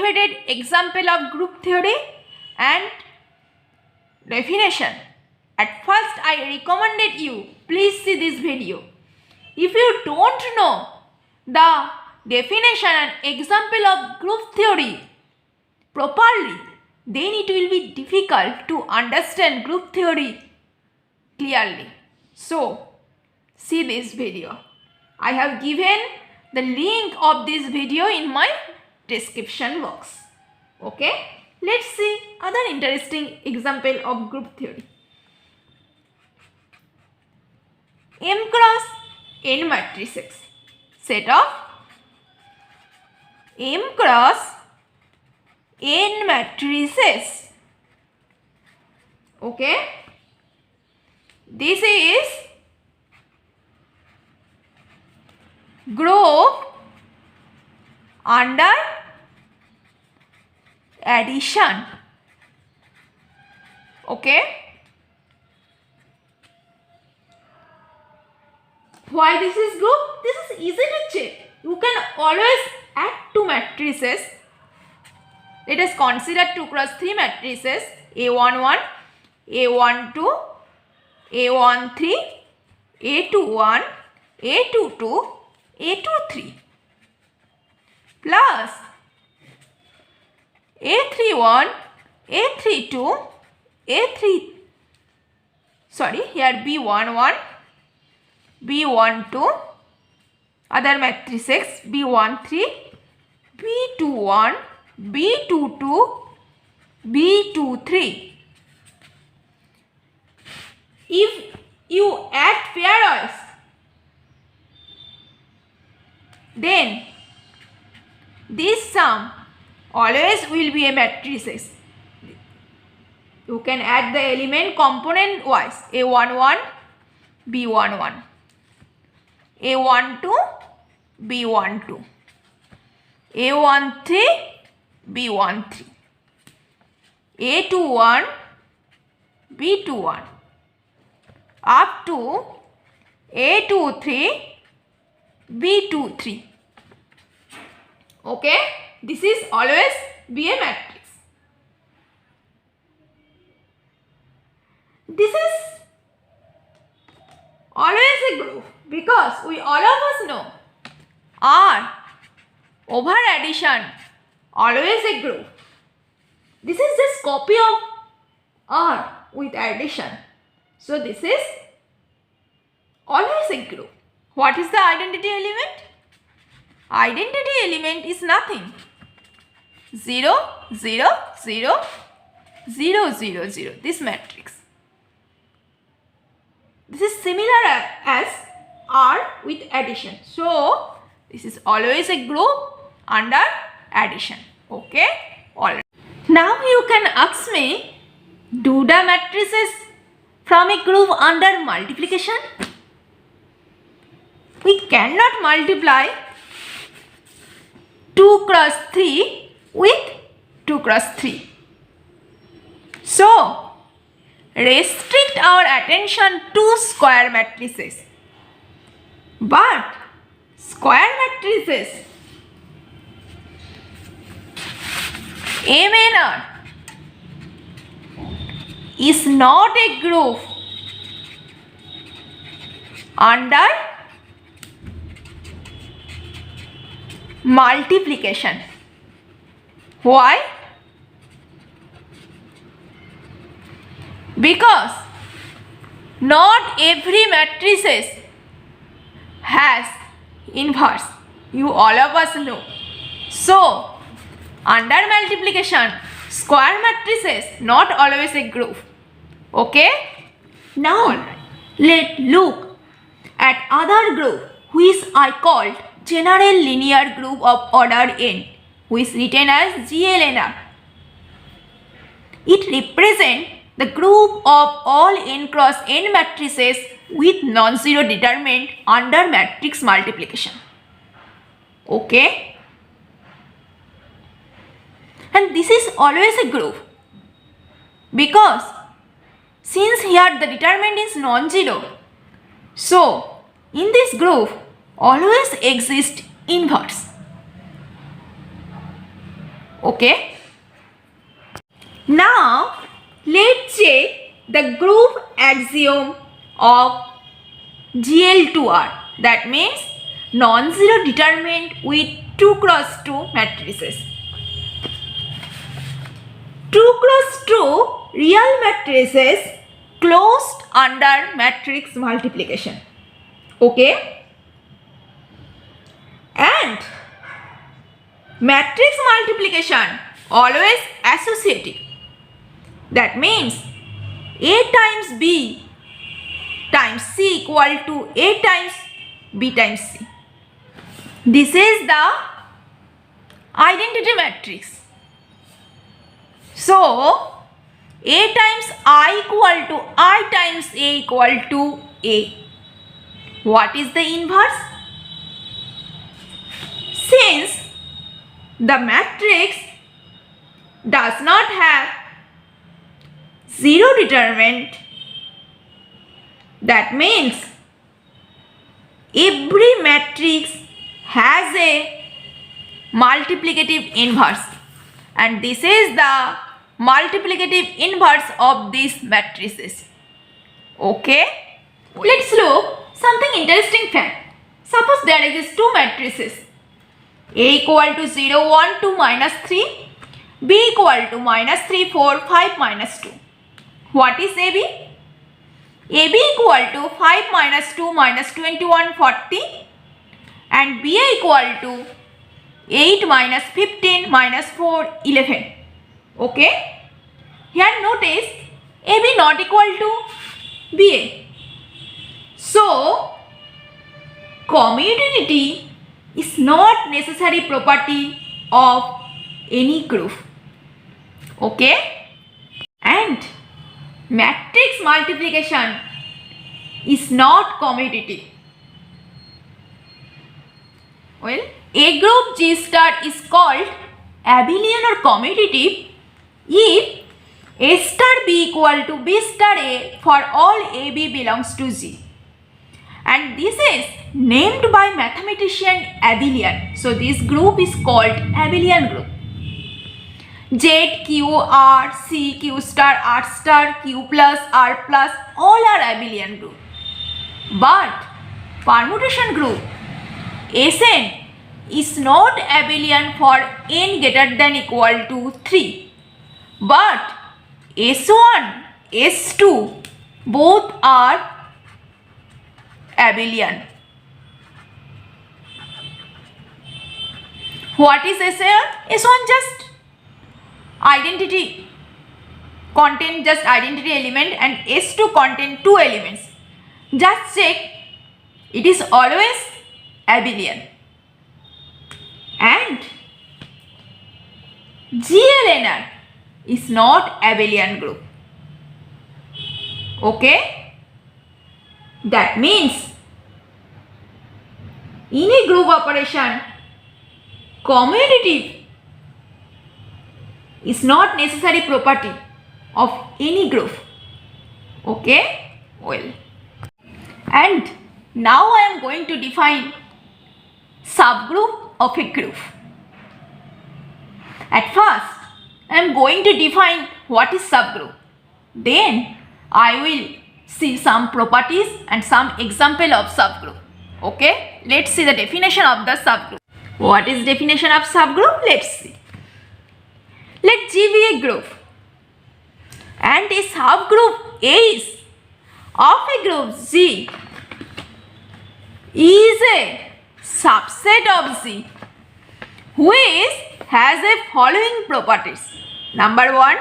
motivated example of group theory and definition. At first I recommended you, please see this video. If you don't know the definition and example of group theory properly, then it will be difficult to understand group theory clearly. So, see this video. I have given the link of this video in my description box. Okay? Let's see other interesting example of group theory. M cross n matrices. Set of M cross n matrices. Okay? This is group under addition. Okay? Why this is group? This is easy to check. You can always add two matrices. Let us consider 2 cross 3 matrices A11, A12, A13, A21, A22, A23 plus A31, A32, B11, B12, other matrices B13, B21, B22, B23. If you add pairwise, then this sum always will be a matrices. You can add the element component wise A11, B11, A12, B12, A13, B13, A21, B21 up to A23, B23. Okay, this is always be a matrix. This is always a group because we all of us know R over addition always a group. This is just copy of R with addition. So this is always a group. What is the identity element? Identity element is nothing. 0, 0, 0, 0, 0, 0. This matrix. This is similar as R with addition. So this is always a group under addition. Okay? Alright. Now you can ask me, do the matrices from a group under multiplication? We cannot multiply 2 cross 3 with 2 cross 3. So, restrict our attention to square matrices. But square matrices MNR is not a group under multiplication. Why? Because not every matrices has inverse. You all of us know. So, under multiplication, square matrices not always a group. Okay? Now, let's look at other group which I called general linear group of order n, which is written as GLNR. It represents the group of all n cross n matrices with non-zero determinant under matrix multiplication. Okay? And this is always a group because since here the determinant is non-zero, so in this group always exists inverse. Okay. Now let's check the group axiom of GL2R. That means non-zero determinant with 2 cross 2 matrices. 2 cross 2 real matrices closed under matrix multiplication. Okay. And matrix multiplication always associative. That means A times B times C equal to A times B times C. This is the identity matrix. So A times I equal to I times A equal to A. What is the inverse? Since the matrix does not have zero determinant, that means every matrix has a multiplicative inverse, and this is the multiplicative inverse of these matrices. Okay, let's look something interesting fact. Suppose there is two matrices, A equal to 0 1 2 minus 3, B equal to minus 3 4 5 minus 2. What is AB? AB equal to 5 minus 2 minus 21 40, and BA equal to 8 minus 15 minus 4 11. Okay, here notice AB not equal to BA. So commutativity is not necessary property of any group. Okay, and matrix multiplication is not commutative. Well, a group G star is called abelian or commutative if A star B equal to B star A for all AB belongs to G, and this is named by mathematician abelian. So this group is called abelian group. Z, Q, R, C, Q star, R star, Q plus, R plus, all are abelian group. But permutation group Sn is not abelian for n greater than equal to 3. But S1, S2 both are abelian. What is S1? S1 just identity, contain just identity element, and S2 contain two elements. Just check, it is always abelian. And GLNR is not abelian group. Okay, that means in a group operation commutative is not necessary property of any group. Okay, well, and now I am going to define subgroup of a group. At first I am going to define what is subgroup, then I will see some properties and some example of subgroup. Okay, let's see the definition of the subgroup. What is definition of subgroup? Let's see. Let G be a group, and a subgroup is of a group G is a subset of G which has a following properties. Number 1,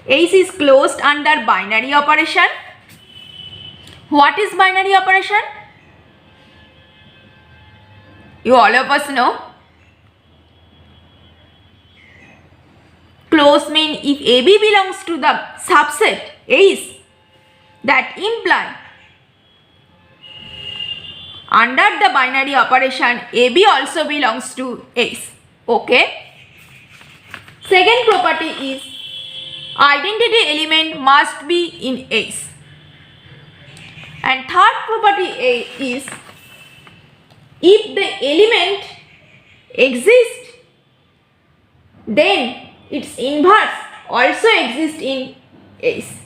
H is closed under binary operation. What is binary operation? You all of us know. Close mean if AB belongs to the subset H, that imply under the binary operation AB also belongs to H. Okay. Second property is identity element must be in H. And third property is if the element exists then its inverse also exists in A's.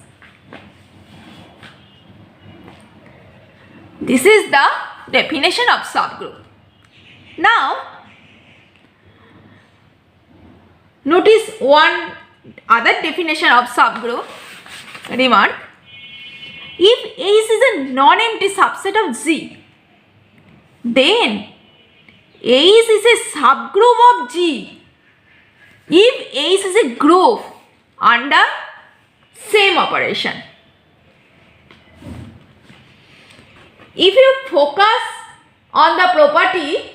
This is the definition of subgroup. Now, notice one other definition of subgroup. Remark, if Ace is a non-empty subset of G, then Ace is a subgroup of G if Ace is a group under same operation. If you focus on the property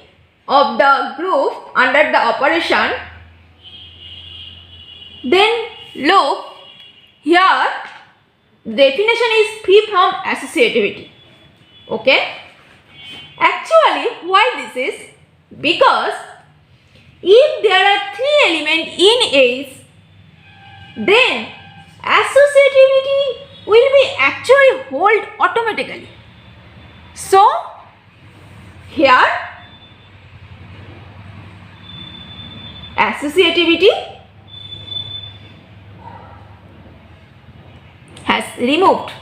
of the group under the operation, then look here, definition is free from associativity. Okay? Actually, why this is? Because if there are three elements in A's, then associativity will be actually hold automatically. So, here associativity has removed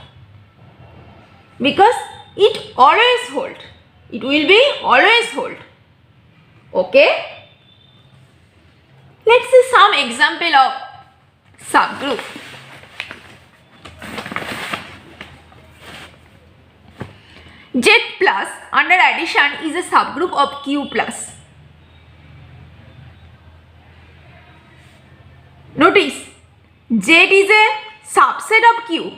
because it always hold. It will be always hold. Okay? Let's see some example of subgroup. Z plus under addition is a subgroup of Q plus. Notice Z is a subset of Q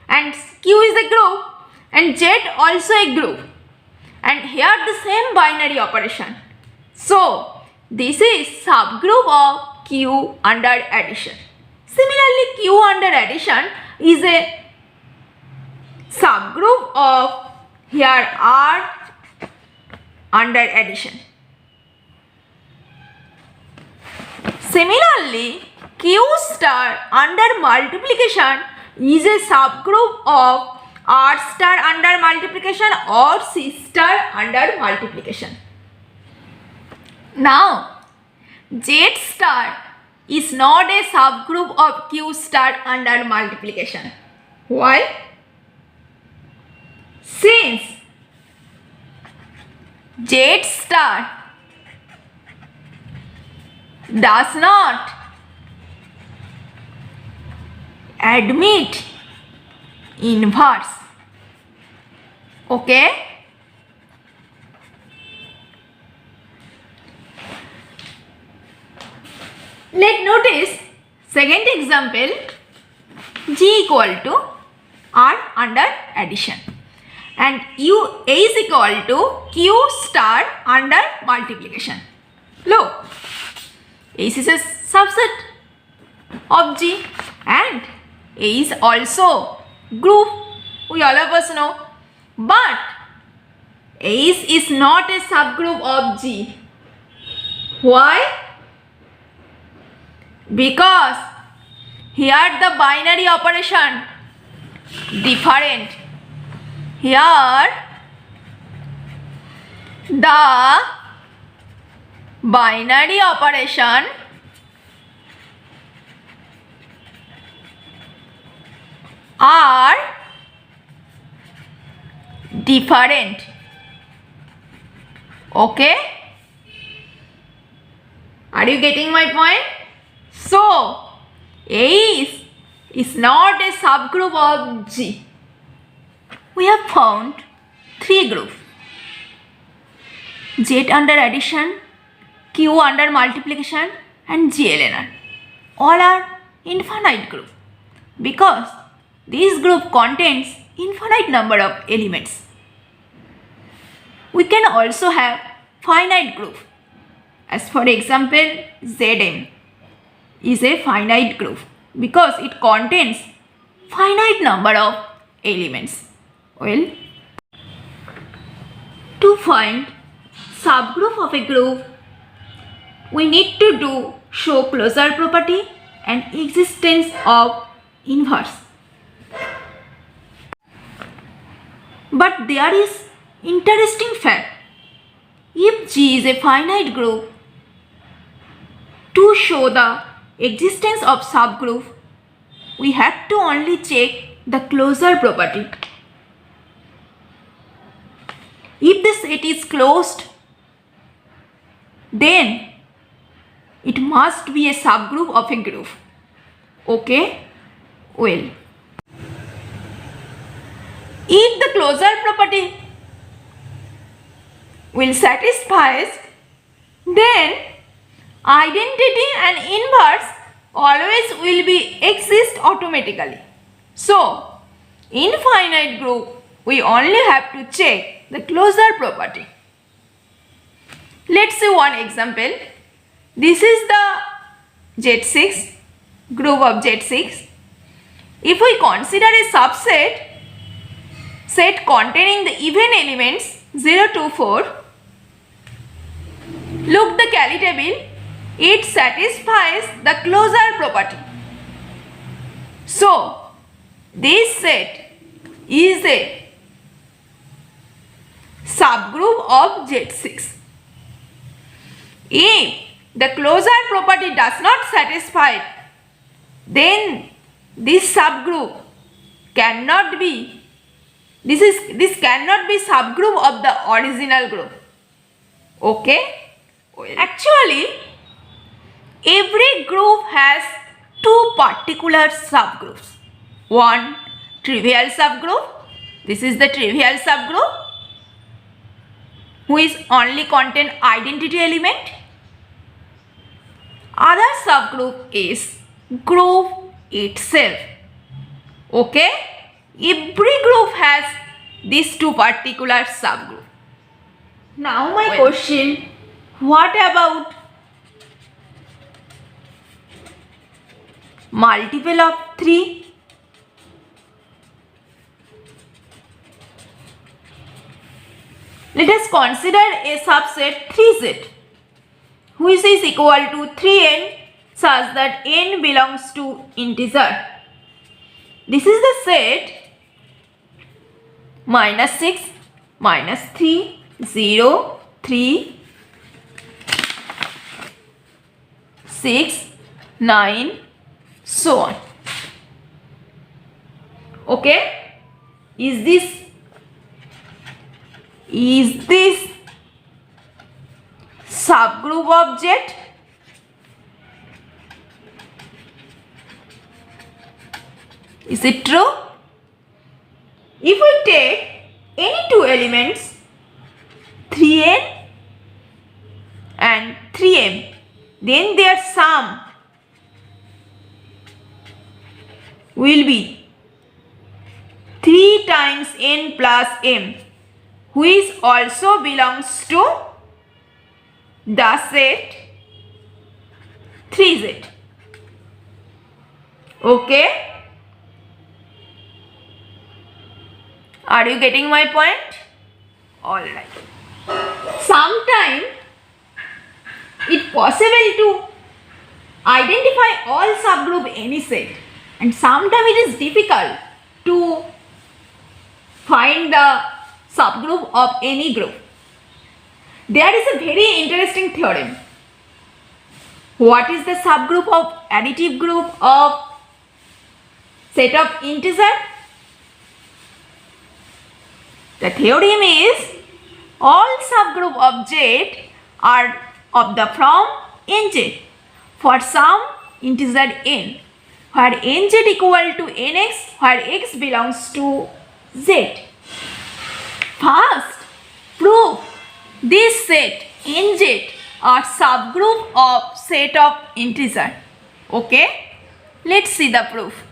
and Q is a group and Z also a group, and here the same binary operation. So this is subgroup of Q under addition. Similarly, Q under addition is a subgroup of here R under addition. Similarly, Q star under multiplication is a subgroup of R star under multiplication or C star under multiplication. Now, Z star is not a subgroup of Q star under multiplication. Why? Since Z star does not admit inverse. Okay? Let's notice second example, G equal to R under addition and U is equal to Q star under multiplication. Look, A is a subset of G and A is also group, we all of us know, but A is not a subgroup of G. Why? Because here the binary operation different. Here the binary operation are different. Okay? Are you getting my point? So, A is not a subgroup of G. We have found three groups. Z under addition, Q under multiplication and GLNR. All are infinite group because this group contains infinite number of elements. We can also have finite group. As for example, Zm is a finite group because it contains finite number of elements. Well, to find subgroup of a group, we need to show closure property and existence of inverse. But there is interesting fact. If G is a finite group, To show the existence of subgroup, we have to only check the closure property. If the set is closed, then it must be a subgroup of a group. Okay? Well, if the closure property will satisfy, then identity and inverse always will be exist automatically. So, in finite group, we only have to check the closure property. Let's see one example. This is the Z6, group of Z6. If we consider a subset, set containing the even elements 0 to 4, look the Kali table, it satisfies the closure property. So, this set is a subgroup of Z6. If the closure property does not satisfy, then this subgroup cannot be, this cannot be subgroup of the original group. Okay? Actually, every group has two particular subgroups. One, trivial subgroup. This is the trivial subgroup, which only contain identity element. Other subgroup is group itself. Okay? Every group has these two particular subgroup. Now my question, what about multiple of 3? Let us consider a subset 3Z, which is equal to 3n such that n belongs to integer. This is the set -6, -3, 0, 3, 6, 9, so on. Okay? Is this subgroup of Z? Is it true? If we take any two elements 3n and 3m, then their sum will be 3 times n plus m, which also belongs to the set 3Z. Okay? Are you getting my point? Alright. Sometimes it's possible to identify all subgroup any set, and sometimes it is difficult to find the subgroup of any group. There is a very interesting theorem. What is the subgroup of additive group of set of integer? The theorem is all subgroup of Z are of the form nz for some integer n, where nz equal to nx, where x belongs to z. First, prove this set nz are subgroup of set of integer. Okay? Let's see the proof.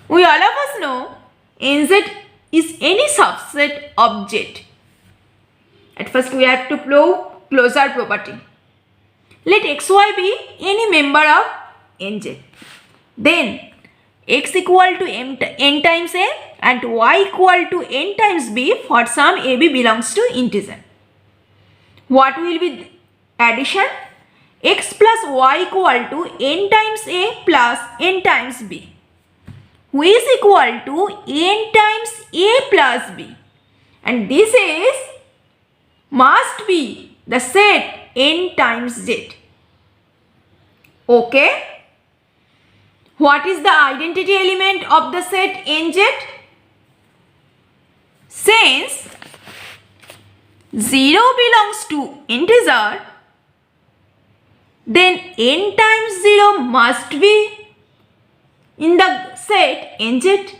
We all of us know nz is any subset of Z. At first we have to prove closure property. Let xy be any member of nz. Then x equal to n times a and y equal to n times b for some ab belongs to integer. What will be the addition? X plus y equal to n times a plus n times b, which is equal to n times a plus b, and this is must be the set n times z. Okay. What is the identity element of the set NZ? Since 0 belongs to integer, then n times 0 must be in the set NZ.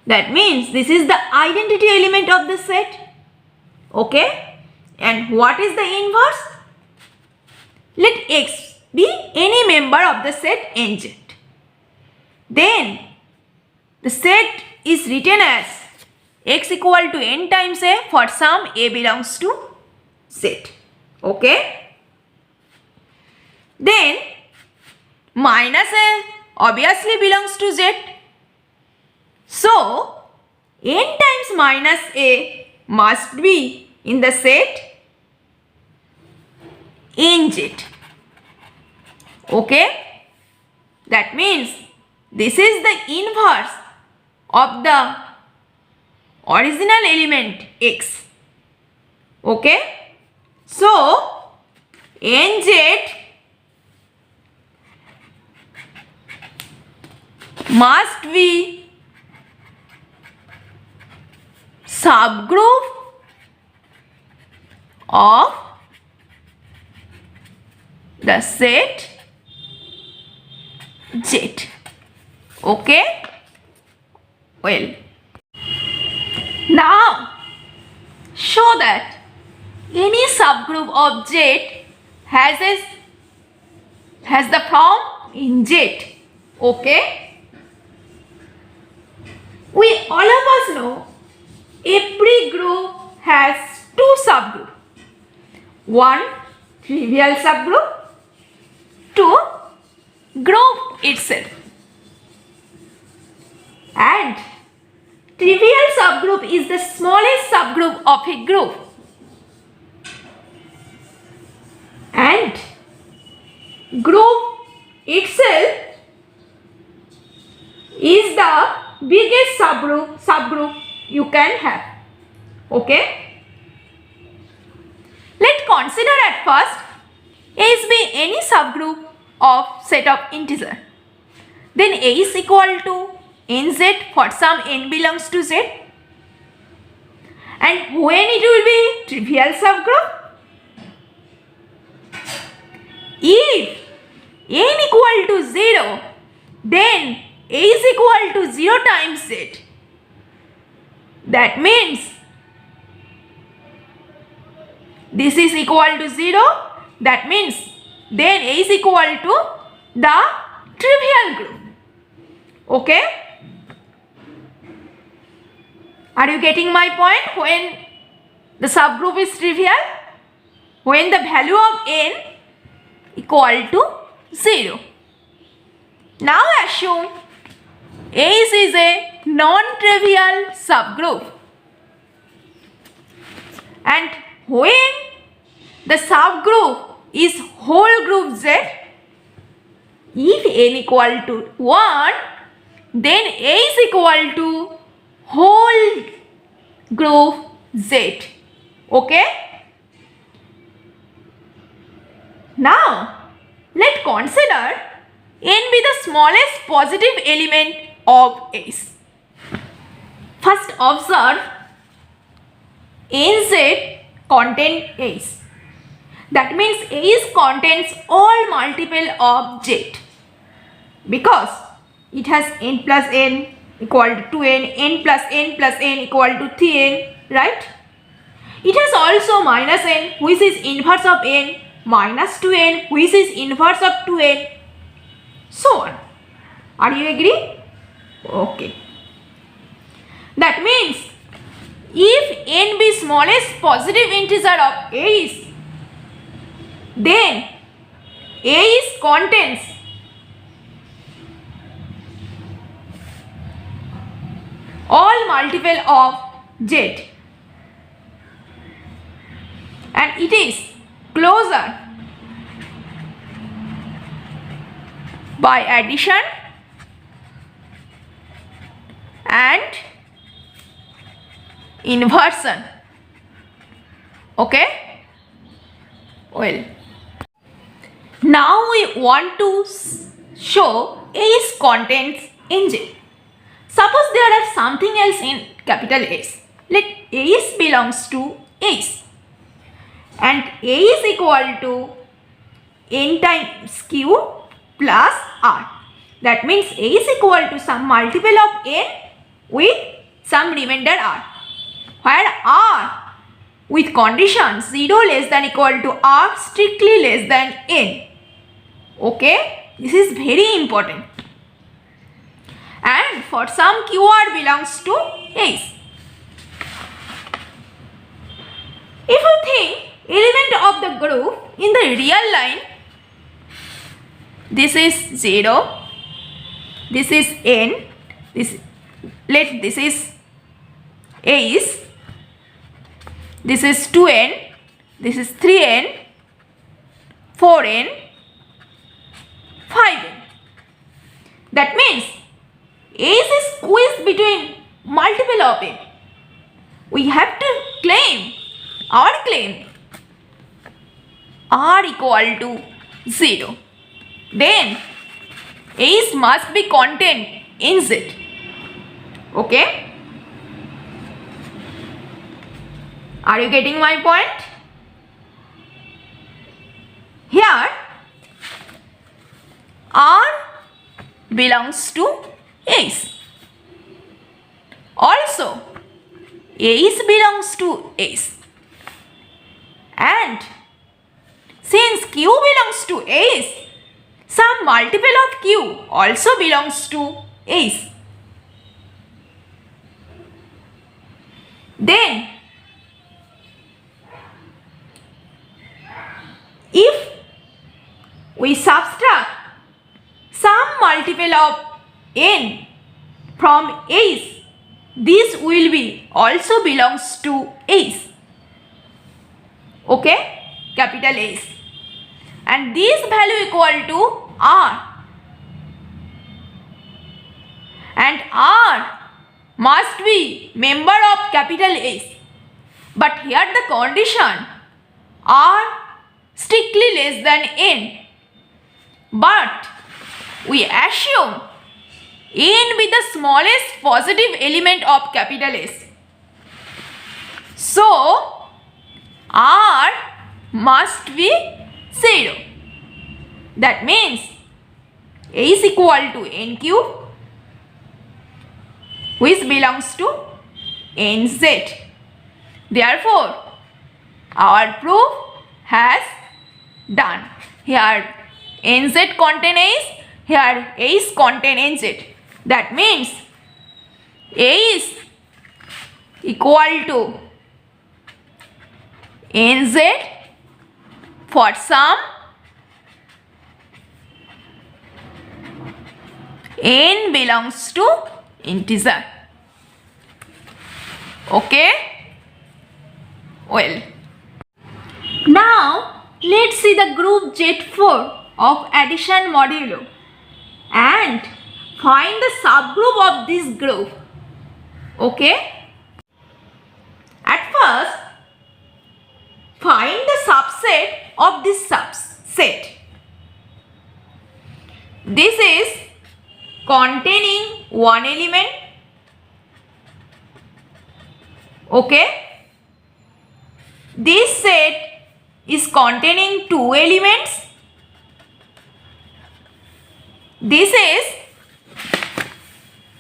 That means this is the identity element of the set. Okay. And what is the inverse? Let x be any member of the set NZ. Then the set is written as x equal to n times a for some a belongs to Z. Okay. Then minus a obviously belongs to Z. So n times minus a must be in the set NZ. Okay. That means this is the inverse of the original element x. Okay. So NZ must be subgroup of the set Z. Okay. Well, now show that any subgroup of Z has the form in Z. Okay. We all of us know every group has two subgroups. One trivial subgroup, two group itself. And trivial subgroup is the smallest subgroup of a group. And group itself is the biggest subgroup you can have. Okay. Let's consider at first A be any subgroup of set of integer. Then A is equal to NZ for some n belongs to Z. And when it will be trivial subgroup? If n equal to 0, then A is equal to 0 times Z. That means this is equal to 0. That means then A is equal to the trivial group. Okay. Are you getting my point? When the subgroup is trivial, when the value of n equal to 0. Now assume A is a non-trivial subgroup, and when the subgroup is whole group Z, if n equal to 1, then A is equal to whole group Z. Okay. Now let's consider n be the smallest positive element of A. First observe NZ contain A. That means A contains all multiple of Z, because it has n plus n equal to 2n, n plus n equal to 3n, right? It has also minus n, which is inverse of n, minus 2n, which is inverse of 2n, so on. Are you agree? Okay. That means if n be smallest positive integer of A, then A contains all multiple of Z, and it is closer by addition and inversion. Okay. Well, now we want to show A's contents in J. Suppose there are something else in capital S. Let A's belongs to A's and A is equal to n times Q plus R. That means A is equal to some multiple of n with some remainder R, where R with condition 0 less than equal to R strictly less than n. Okay, this is very important. And for some QR belongs to A's. If you think element of the group in the real line, this is 0, this is n, this is A's, this is 2n, this is 3n, 4n, 5n. That means A's is squeezed between multiple of n. We have to claim R equal to 0. Then A's must be contained in Z. Okay? Are you getting my point? Here R belongs to A's. Also A's belongs to A's. And since Q belongs to A's, some multiple of Q also belongs to A's. Then if we subtract some multiple of n from A's, this will be also belongs to A's. Okay, capital A's. And this value equal to R. And R must be member of capital A's. But here the condition R strictly less than n. But we assume n be the smallest positive element of capital S. So R must be 0. That means A is equal to n cube, which belongs to nz. Therefore, our proof has done. Here nz contain A's, here A's contain nz. That means A is equal to nz for some n belongs to integer. Okay? Well, now let's see the group Z4 of addition modulo and find the subgroup of this group. Okay? At first, find the subset of this subset. This is containing one element. Okay? This set is containing two elements. This is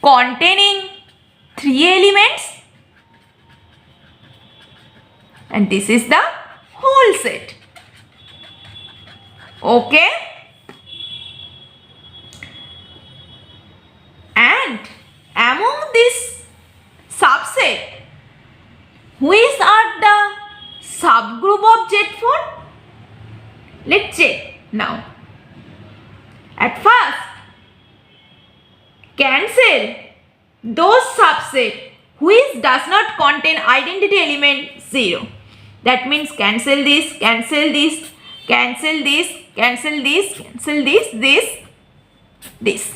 containing three elements. And this is the whole set. Okay? And among this subset, which are the subgroup of Z4? Let's check now. At first, cancel those subset which does not contain identity element 0. That means cancel this, cancel this, cancel this, cancel this, cancel this, this.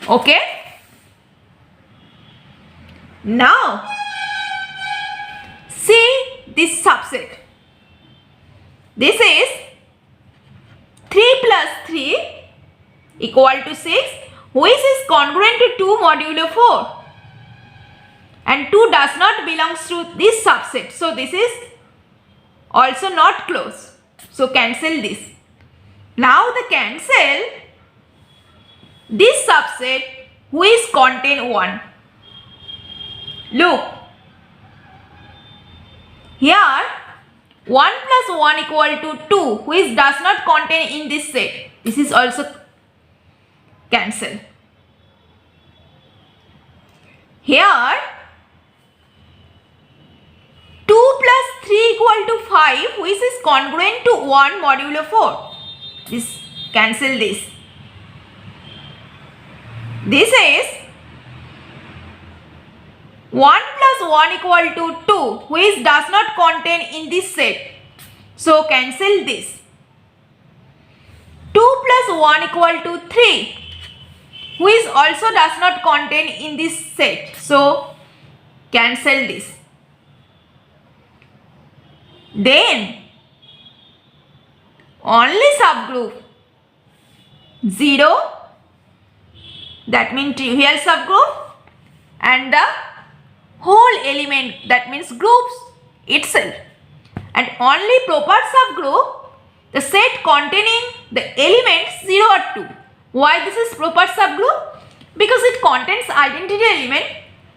Okay? Now, see this subset. This is 3 plus 3 equal to 6, which is congruent to 2 modulo 4. And 2 does not belongs to this subset. So this is also not closed. So cancel this. Now the cancel this subset which contain 1. Look. Here 1 plus 1 equal to 2, which does not contain in this set. This is also cancel. Here 2 plus 3 equal to 5, which is congruent to 1 modulo 4. This cancel this. This is 1 plus 1 equal to 2, which does not contain in this set. So cancel this. 2 plus 1 equal to 3, which also does not contain in this set. So cancel this. Then only subgroup 0, that means trivial subgroup, and the whole element, that means groups itself, and only proper subgroup the set containing the elements 0 or 2. Why this is proper subgroup? Because it contains identity element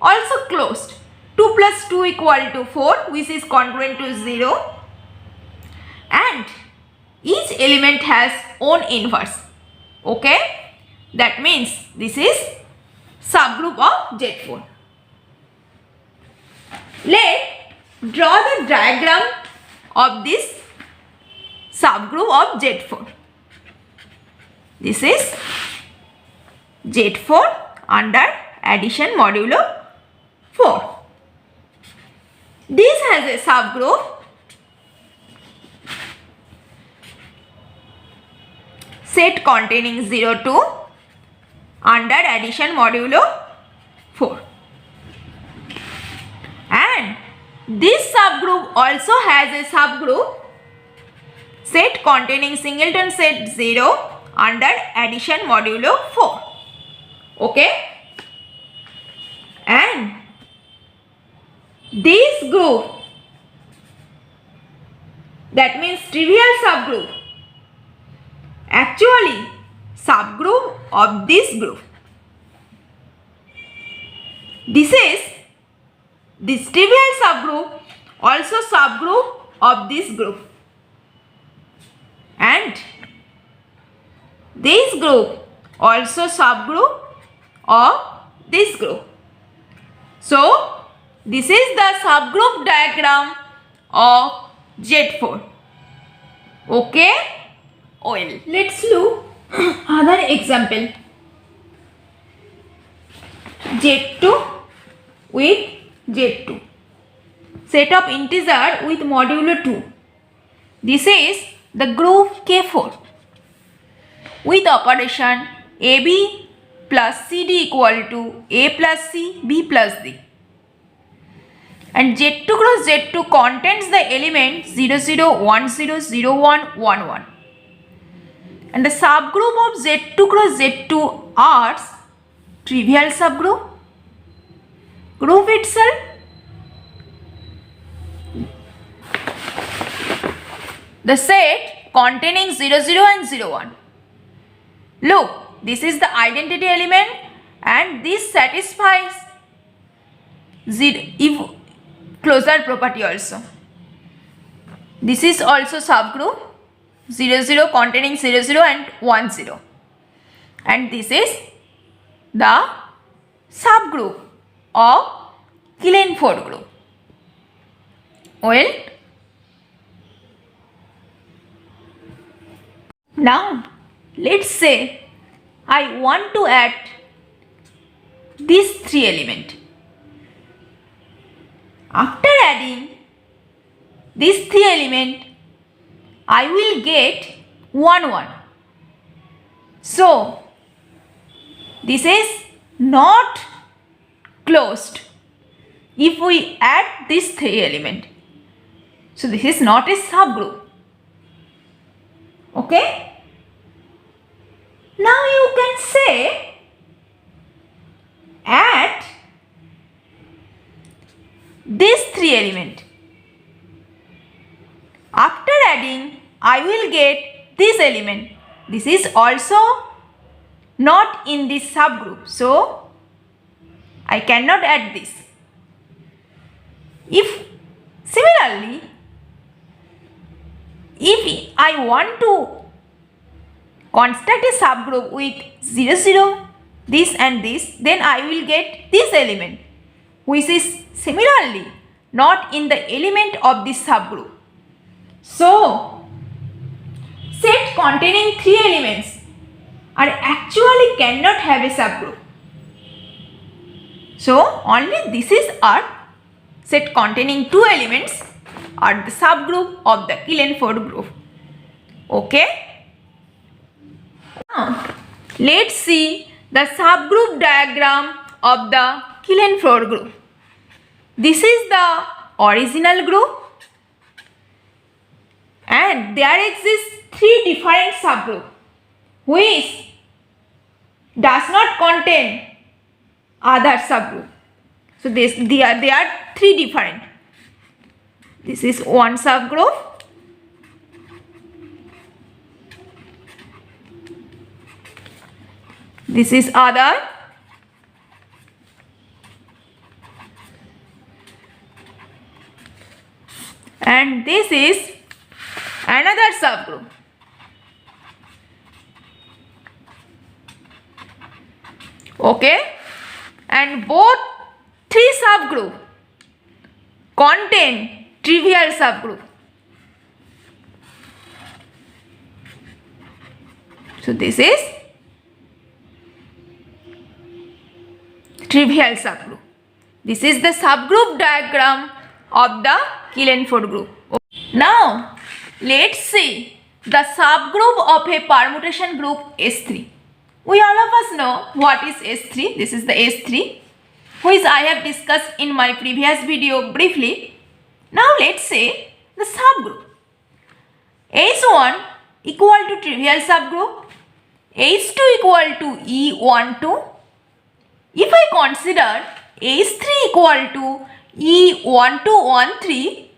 also closed. 2 plus 2 equal to 4, which is congruent to 0, and each element has own inverse. Okay, that means this is subgroup of Z4. Let's draw the diagram of this subgroup of Z4. This is Z4 under addition modulo 4. This has a subgroup set containing 0 to under addition modulo 4. And this subgroup also has a subgroup set containing singleton set 0 under addition modulo 4. Okay? And this group, that means trivial subgroup, actually subgroup of this group. This trivial subgroup also subgroup of this group, and this group also subgroup of this group. So this is the subgroup diagram of Z4. Okay? Well, let's look other example. Z2 with Z2. Set of integer with modulo 2. This is the group K4 with operation AB plus CD equal to A plus C, B plus D. And Z2 cross Z2 contains the element 0, 0, 1, 0, 0, 1, 1, 1. And the subgroup of Z2 cross Z2 are trivial subgroup, group itself, the set containing 0, 0 and 0, 1. Look, this is the identity element and this satisfies if closure property also. This is also subgroup 0, 0 containing 0, 0 and 1, 0. And this is the subgroup of Killen-Ford group. Well, now let's say I want to add these 3 elements. After adding these 3 elements, I will get 1, 1. So this is not closed if we add these 3 elements. So this is not a subgroup. Okay? Now you can say add these three elements. After adding, I will get this element. This is also not in this subgroup, so I cannot add this. If similarly, if I want to construct a subgroup with 0, 0, this and this, then I will get this element, which is similarly not in the element of this subgroup. So, set containing 3 elements are actually cannot have a subgroup. So, only this is our set containing 2 elements are the subgroup of the Killenford group. Okay? Now, let's see the subgroup diagram of the Killenford group. This is the original group and there exists 3 different subgroups which does not contain other subgroup. So they are 3 different. This is one subgroup. This is other. And this is another subgroup. Okay? And both 3 subgroups contain trivial subgroup. So this is trivial subgroup. This is the subgroup diagram of the Killenford group. Now, let's see the subgroup of a permutation group S3. We all of us know what is S3. This is the S3 which I have discussed in my previous video briefly. Now let's say the subgroup. S1 equal to trivial subgroup, S2 equal to E12. If I consider S3 equal to E1213,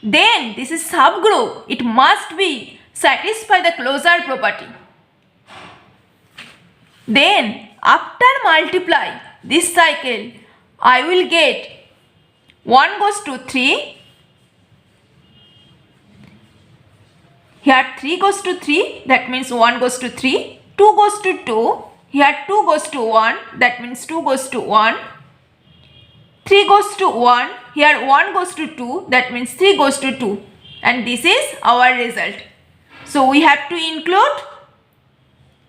then this is subgroup. It must be satisfy the closure property. Then after multiply this cycle, I will get 1 goes to 3. Here 3 goes to 3, that means 1 goes to 3. 2 goes to 2. Here 2 goes to 1, that means 2 goes to 1. 3 goes to 1. Here 1 goes to 2, that means 3 goes to 2. And this is our result. So we have to include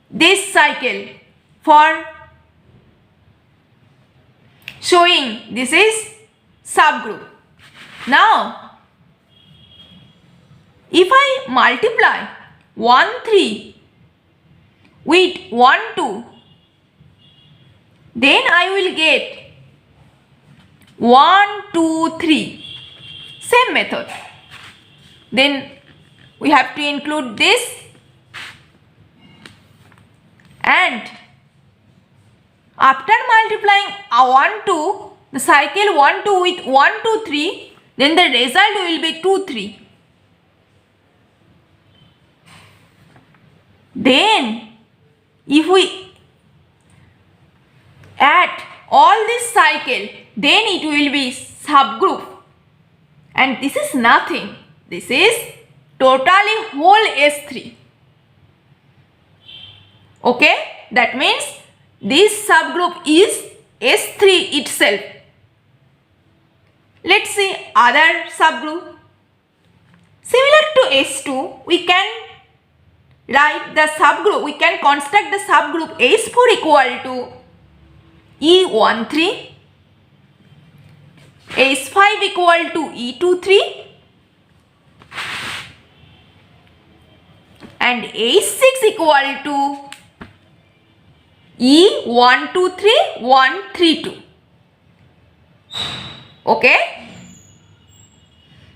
this cycle for showing this is subgroup. Now, if I multiply 1, 3 with 1, 2, then I will get 1, 2, 3. Same method. Then we have to include this and after multiplying 1, 2, the cycle 1, 2 with 1, 2, 3, then the result will be 2, 3. Then if we add all this cycle, then it will be subgroup. And this is nothing. This is totally whole S3. Okay? That means this subgroup is S3 itself. Let's see other subgroup. Similar to S2, we can write the subgroup. We can construct the subgroup S4 equal to E13, S5 equal to E23 and S6 equal to E123, 132. Okay?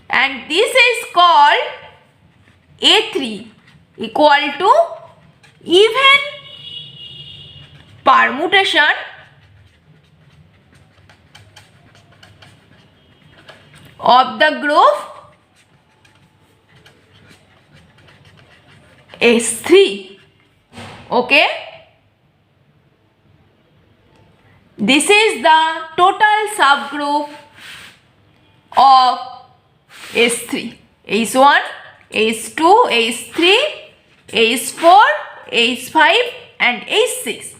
And this is called A3. equal to even permutation of the group S3. Okay, this is the total subgroup of S3. H1, H2, H3, H4, H5 and H6.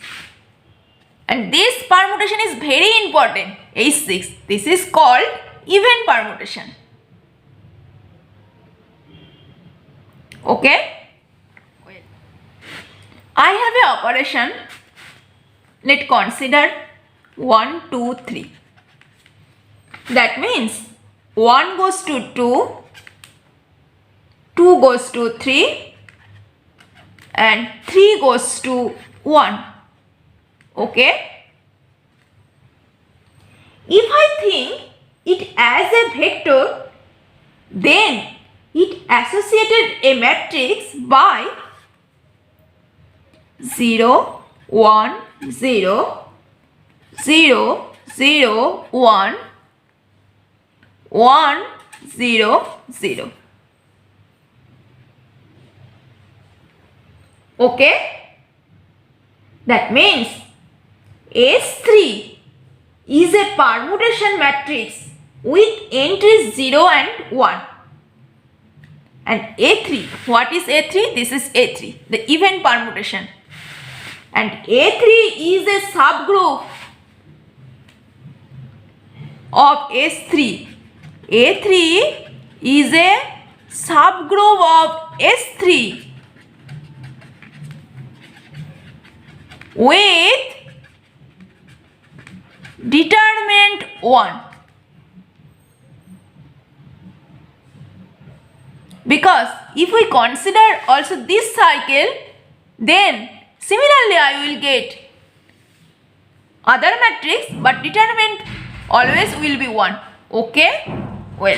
And this permutation is very important. H6. This is called even permutation. Okay. I have a operation. Let's consider 1, 2, 3. That means 1 goes to 2, 2 goes to 3 and 3 goes to 1. Okay. If I think it as a vector, then it associated a matrix by 0, 1, 0, 0, 0, 1, 1, 0, 0. Okay? That means S3 is a permutation matrix with entries 0 and 1. And A3, what is A3? This is A3, the even permutation. And A3 is a subgroup of S3. A3 is a subgroup of S3 with determinant 1. Because if we consider also this cycle, then similarly I will get other matrix, but determinant always will be 1. Okay? Well.